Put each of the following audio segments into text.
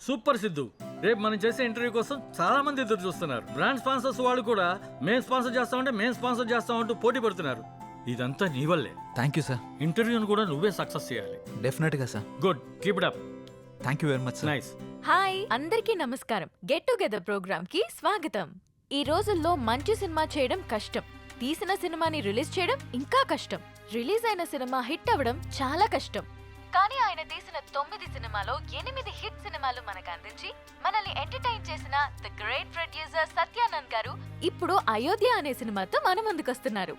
Super Siddhu. రేపు మనం చేసే ఇంటర్వ్యూ కోసం చాలా మంది ఎదురు చూస్తున్నారు. బ్రాండ్ స్పాన్సర్స్ వాళ్ళు కూడా మేం స్పాన్సర్ చేస్తామంటే మేం స్పాన్సర్ చేస్తామంటూ పోటీ పడుతున్నారు. ఇదంతా నీ వల్లే. Thank you sir. ఇంటర్వ్యూని కూడా నువ్వే సక్సెస్ చేయాలి. డెఫినెట్గా sir. Good, keep it up. Thank you very much sir. Nice. Hi అందరికీ నమస్కారం. గెట్ టుగెదర్ ప్రోగ్రామ్ కి స్వాగతం. ఈ రోజుల్లో మంచి సినిమా చేయడం కష్టం, తీసిన సినిమాని రిలీజ్ చేయడం ఇంకా కష్టం, రిలీజ్ అయిన సినిమా హిట్ అవ్వడం చాలా కష్టం. కానీ ఆయన తీసిన 9 సినిమాలో 8 హిట్ సినిమాలు మనకు అందించి మనల్ని ఎంటర్టైన్ చేసిన ది గ్రేట్ ప్రొడ్యూసర్ సత్యానంద్ గారు ఇప్పుడు అయోధ్య అనే సినిమాతో మన ముందుకొస్తున్నారు.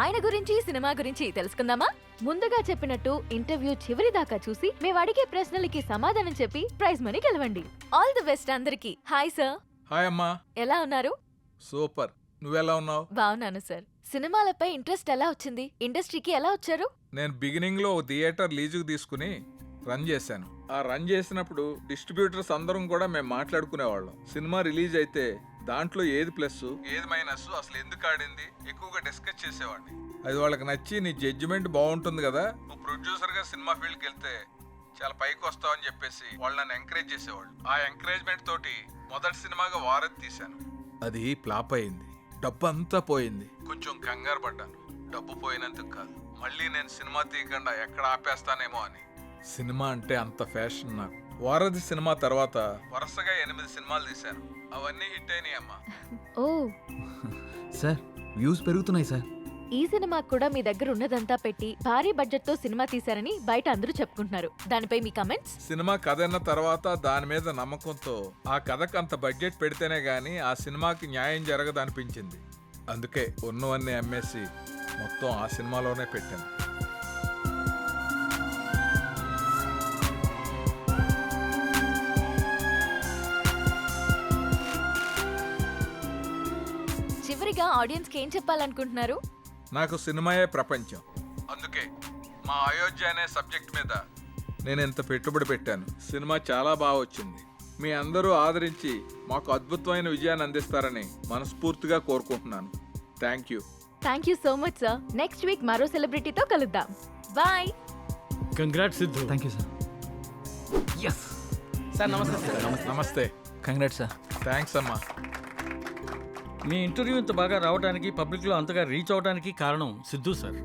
ఆయన గురించి సినిమా గురించి తెలుసుకుందామా? ముందుగా చెప్పినట్టు ఇంటర్వ్యూ చివరి దాకా చూసి మేము అడిగే ప్రశ్నలకి సమాధానం చెప్పి ప్రైజ్ మనీ గెలవండి. ఆల్ ది బెస్ట్ అందరికి. Hi sir. హాయ్ అమ్మా. ఎలా ఉన్నారు? సూపర్. నువ్వెలా ఉన్నావు? బాగున్నాను సార్. సినిమాలపై ఇంట్రెస్ట్ ఎలా వచ్చింది? ఇండస్ట్రీకి ఎలా వచ్చారు? నేను బిగినింగ్ లో థియేటర్ లీజుకు తీసుకుని రన్ చేశాను. ఆ రన్ చేసినప్పుడు డిస్ట్రిబ్యూటర్స్ అందరం కూడా మేము మాట్లాడుకునేవాళ్ళం. సినిమా రిలీజ్ అయితే దాంట్లో ఏది ప్లస్ ఏది మైనస్, అసలు ఎందుకు ఆడింది ఎక్కువగా డిస్కస్ చేసేవాడిని. అది వాళ్ళకి నచ్చి నీ జడ్జిమెంట్ బాగుంటుంది కదా, నువ్వు ప్రొడ్యూసర్ గా సినిమా ఫీల్డ్కి వెళ్తే చాలా పైకి వస్తావు అని చెప్పేసి వాళ్ళు నన్ను ఎంకరేజ్ చేసేవాళ్ళు. ఆ ఎంకరేజ్మెంట్ తోటి మొదటి సినిమాగా వారధి తీశాను. అది ఫ్లాప్ అయింది, డబ్బు అంతా పోయింది. కొంచెం కంగారు పడ్డాను. డబ్బు పోయినందుకు కాదు, మళ్ళీ నేను సినిమా తీయకుండా ఎక్కడ ఆపేస్తానేమో అని. సినిమా అంటే అంత ఫ్యాషన్ నాకు. వారధి సినిమా తర్వాత వరుసగా 8 సినిమాలు తీశాను. అవన్నీ హిట్ అయినాయి అమ్మా. ఓ సార్ వ్యూస్ పెరుగుతున్నాయి సార్. ఈ సినిమా కూడా మీ దగ్గర ఉన్నదంతా పెట్టి భారీ బడ్జెట్ తో సినిమా తీశారని బయట అందరూ చెప్పుకుంటున్నారు. దానిపై మీ కమెంట్స్? సినిమా కథ అన్న తర్వాత దాని మీద నమ్మకంతో ఆ కథకు అంత బడ్జెట్ పెడితేనే గానీ ఆ సినిమాకి న్యాయం జరగదు అనిపించింది. అందుకే ఉన్నవన్నీ అమ్మేసి మొత్తం ఆ సినిమాలోనే పెట్టాను. చివరిగా ఆడియన్స్ కి ఏం చెప్పాలనుకుంటున్నారు? నాకు సినిమాయే ప్రపంచం. అందుకే మా అయోధ్య అనే సబ్జెక్ట్ మీద నేను ఎంత పెట్టుబడి పెట్టాను. సినిమా చాలా బాగా వచ్చింది. మీ అందరూ ఆదరించి మాకు అద్భుతమైన విజయాన్ని అందిస్తారని మనస్ఫూర్తిగా కోరుకుంటున్నాను. Thank you. Thank you so much sir. Next week మరో సెలబ్రిటీతో కలుద్దాం. Bye. Congrats Siddhu. Thank you sir. Yes sir. నమస్తే. నమస్తే. Congrats sir. థ్యాంక్స్ అమ్మా. మీ ఇంటర్వ్యూ ఇంత బాగా రావడానికి, పబ్లిక్ లో అంతగా రీచ్ అవడానికి కారణం Siddhu sir.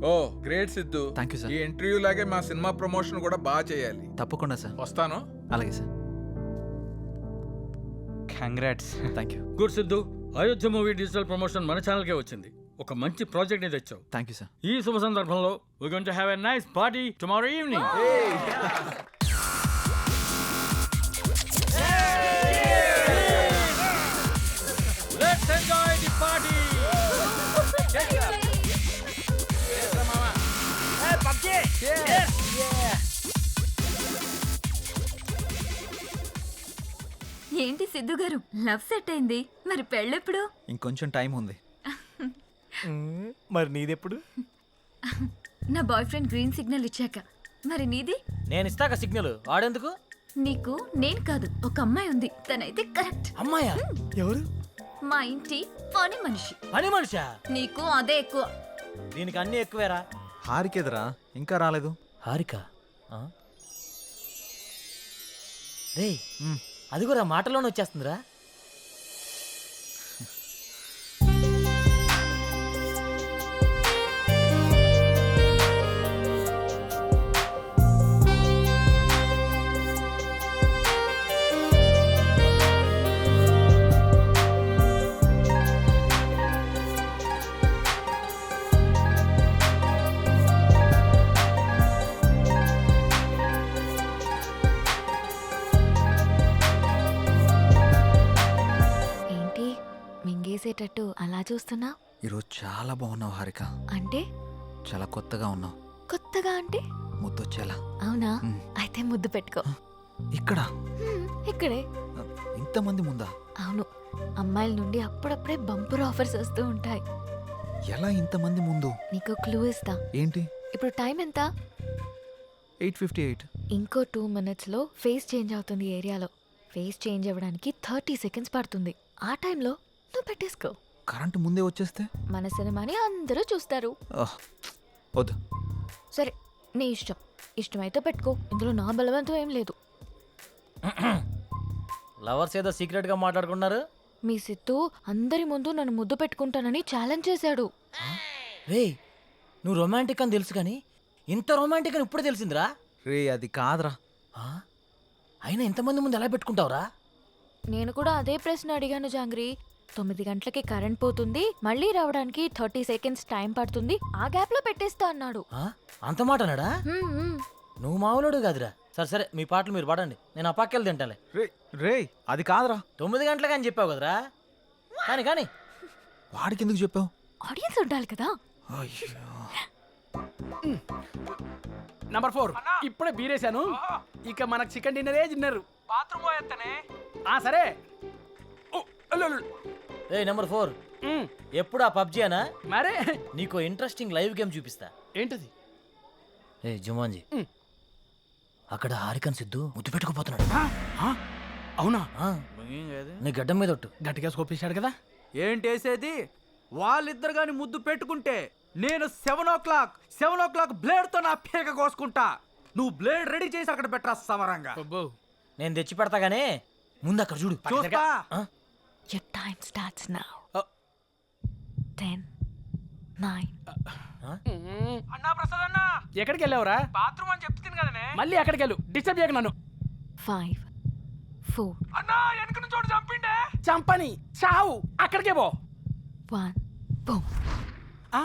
Oh great Siddhu. Thank you sir. ఈ ఇంటర్వ్యూ లాగే మా సినిమా ప్రమోషన్ కూడా బాగా చేయాలి. తప్పకుండా సార్. వస్తాను. అలాగే sir. Congrats. Thank you. Good Siddhu. Ayodhya movie digital promotion మన ఛానల్కే వచ్చింది. ఒక మంచి ప్రాజెక్ట్ ని తెచ్చావు. Thank you sir. ఈ శుభ సందర్భంలో we're going to have a nice party tomorrow evening. Let's enjoy the party. ఏంటి సిద్ధు గారు, లవ్ సెట్ అయింది, మరి పెళ్ళెప్పుడు? ఇంకొంచెం టైం ఉంది. మరి నీదెప్పుడు? నా బాయ్ ఫ్రెండ్ గ్రీన్ సిగ్నల్ ఇచ్చాక. మరి నీది? నేను ఇస్తాక సిగ్నల్ వాడేందుకు? నీకు నేను కాదు, ఒక అమ్మాయి ఉంది, తనైతే కరెక్ట్. అమ్మాయా? ఎవరు? మా ఇంటి పని మనిషి. పని మనిషా? నీకు అదే ఎక్కువ. దీనికి అన్ని ఎక్కువేరా. హారికేదరా ఇంకా రాలేదు. హారిక రే, అది కూడా మాటలోనే వచ్చేస్తుందిరా. మింగేసేటట్టు అలా చూస్తున్నా? ఈరోజు చాలా బాగున్నావు హారిక. అంటే? చాలా కొత్తగా ఉన్నావు. కొత్తగా అంటే? ముద్దొచ్చేలా. అవునా? అయితే ముద్దు పెట్టుకో. ఇక్కడ? ఇక్కడే. ఇంతమంది ముందా? అవును, అమ్మాయిల నుండి అప్పుడప్పుడే బంపర్ ఆఫర్స్ వస్తూ ఉంటాయి. ఎలా ఇంతమంది ముందు? నీకు క్లూ ఇస్తా. ఏంటి? ఇప్పుడు టైం ఎంత? 8:58. ఇంకో 2 minutes లో ఫేస్ చేంజ్ అవుతుంది ఏరియాలో. ఫేస్ చేంజ్ అవ్వడానికి 30 seconds పడుతుంది. ఆ టైంలో నువ్వు పెట్టేసుకో. కరెంటు ముందే వచ్చేస్తే? మన సినిమాని అందరూ చూస్తారు. వద్దు. సరే నీ ఇష్టం. ఇష్టమైతే పెట్టుకో, ఇందులో నా బలవంతం ఏం లేదు. లవర్స్ ఏదో సీక్రెట్ గా మాట్లాడుకున్నారు. మీ సిత్తు అందరి ముందు నన్ను ముద్దు పెట్టుకుంటానని ఛాలెంజ్ చేశాడు. రే నువ్వు రొమాంటిక్ అని తెలుసు కానీ ఇంత రొమాంటిక్ అని ఇప్పుడే తెలిసిందిరా. రే అది కాదురా. ఆ? అయినా ఇంతమంది ముందు ఎలా పెట్టుకుంటావురా? నేను కూడా అదే ప్రశ్న అడిగాను జాంగ్రీ. 9 గంటలకి కరెంట్ పోతుంది, మళ్ళీ రావడానికి 30 సెకండ్స్ టైం పడుతుంది, ఆ గ్యాప్ లో పెట్టేస్తా అన్నాడు. ఆ? అంత మాట అన్నాడా? హ్మ్, హ్మ్. నువ్వు మామూలుడు కాదురా. సరే సరే మీ పాటలు మీరు పాడండి, నేను ఆ పక్కెళ్ళి తింటాలే. రే అది కాదురా. 9 గంటలకు అని చెప్పావు కదరా. కానీ కానీ వాడికి ఎందుకు చెప్పావు? ఆడియన్స్ ఉండాలి కదా. నంబర్ 4 ఇప్పుడే బీరేశాను. ఇక మనకు చికెన్ డిన్నరే తిన్నారు. బాత్రూమ్ పోయేస్తానే. సరే. ఓ, అల్లు. ఏ నెంబర్ 4 ఉమ్, ఎప్పుడు ఆ పబ్జీ అనా? మరే నీకు ఇంట్రెస్టింగ్ లైవ్ గేమ్ చూపిస్తా. ఏంటది? ఏ జుమాన్జీ, ఉమ్. అక్కడ హారికన్ సిద్ధు ముద్దు పెట్టుకుపోతున్నాడు. అవునా? ఆ, నీ గడ్డం మీద ఒట్టు. గట్టిగా స్కోపించాడు కదా. ఏంటేసేది? వాళ్ళిద్దరు గాని ముద్దు పెట్టుకుంటే నేను 7 o'clock బ్లేడ్ తో నా పేక కోసుకుంటా. నువ్వు బ్లేడ్ రెడీ చేసి అక్కడ పెట్టరా సమరంగా. అబ్బో. నేను తెచ్చి పెడతా గానీ ముందు అక్కడ చూడు. చూస్తా. ఆ? Your time starts now. Uh. 10, 9. అన్నా ప్రసాద్ అన్న, ఎక్కడికి వెళ్ళావురా? బాత్రూమ్ అని చెప్తుంది కదనే. మళ్ళీ ఎక్కడికి వెళ్ళు, డిస్టర్బ్ చేయకు నన్ను. 5, 4, అన్నా వెనక నుంచి చోటు చంపిండే. చంపని చావు, అక్కడికే పో. 1, boom. ఆ?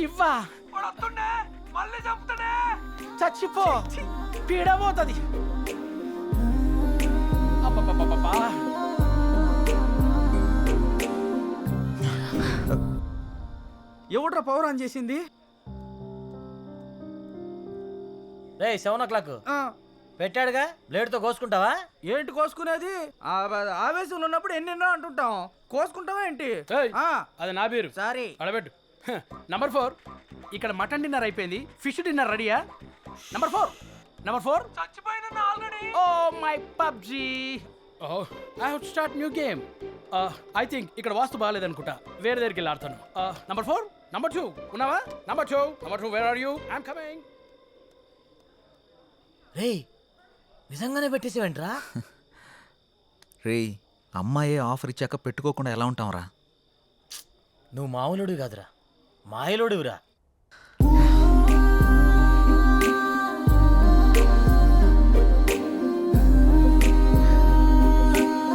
ఇవ్వా మళ్ళీ చంపుతానే. చచ్చిపో, పీడబోతుంది. అబ్బబ్బబ్బబ్బా. ఎవడ్రా పవర్ ఆన్ చేసింది? రే 7 o'clock పెట్టాడుగా, బ్లేడ్ తో కోసుకుంటావా? ఏంటి కోసుకునేది? ఆవేశంలో ఉన్నప్పుడు ఎన్నెన్నో అంటుంటాం. కోసుకుంటావా ఏంటి? ఏయ్, అది నా పేరు. సారీ. అడబెట్టు. నంబర్ 4 ఇక్కడ మటన్ డిన్నర్ అయిపోయింది, ఫిష్ డిన్నర్ రెడీయా? నంబర్ 4 చచ్చిపోయినా already. Oh my PUBG. Oh I have to start new game. I think ఇక్కడ వాస్తు బాగాలేదనుకుంటా, వేరే దగ్గరికి వెళ్ళి ఆడతాను. నంబర్ 4 నంబర్ 2 ఉన్నావా? Number 2 where are you? I'm coming. రే నిజంగానే పెట్టేసేవేంట్రా? రే అమ్మాయే ఆఫర్ ఇచ్చాక పెట్టుకోకుండా ఎలా ఉంటాంరా? నువ్వు మామూలుడివి కాదురా, మాయలోడివిరా.